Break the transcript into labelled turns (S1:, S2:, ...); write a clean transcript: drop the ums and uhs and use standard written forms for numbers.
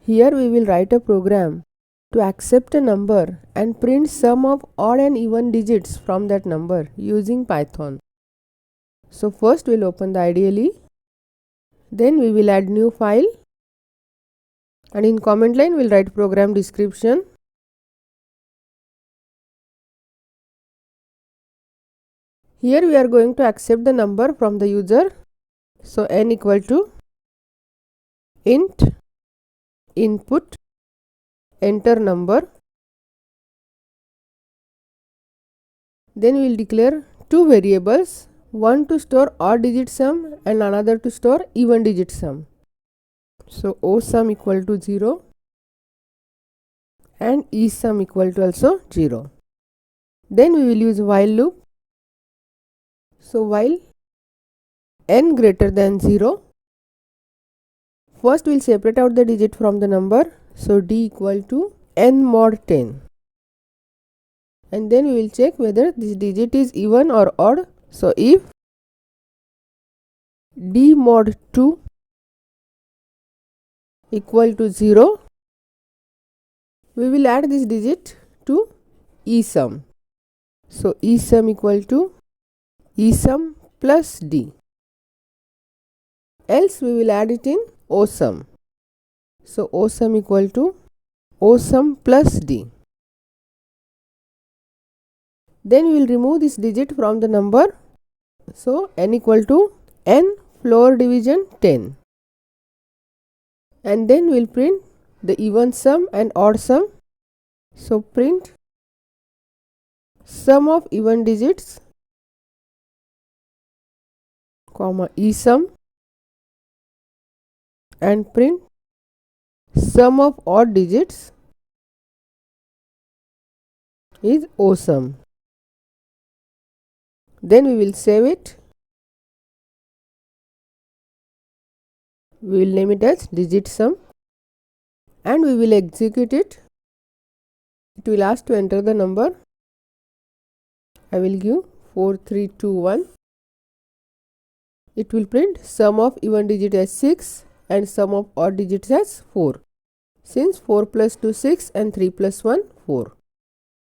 S1: Here we will write a program to accept a number and print sum of odd and even digits from that number using Python. So first we'll open the IDE, then we will add new file, and in comment line we'll write program description. Here we are going to accept the number from the user. So n equal to int input enter number. Then we will declare two variables, one to store odd digit sum and another to store even digit sum. So O sum equal to 0 and E sum equal to also 0. Then we will use while loop. So while n greater than 0, first we will separate out the digit from the number. So D equal to n mod 10. And then we will check whether this digit is even or odd. So if D mod 2 equal to 0, we will add this digit to E sum. So E sum equal to E sum plus D. Else we will add it in O sum. So O sum equal to O sum plus D. Then we will remove this digit from the number. So n equal to n floor division 10. And then we will print the even sum and odd sum. So print sum of even digits comma E sum and print sum of odd digits is O sum. Then we will save it. We will name it as digit sum and we will execute it. It will ask to enter the number. I will give 4321. It will print sum of even digit as 6 and sum of odd digits as 4. Since 4 plus 2 6 and 3 plus 1 4.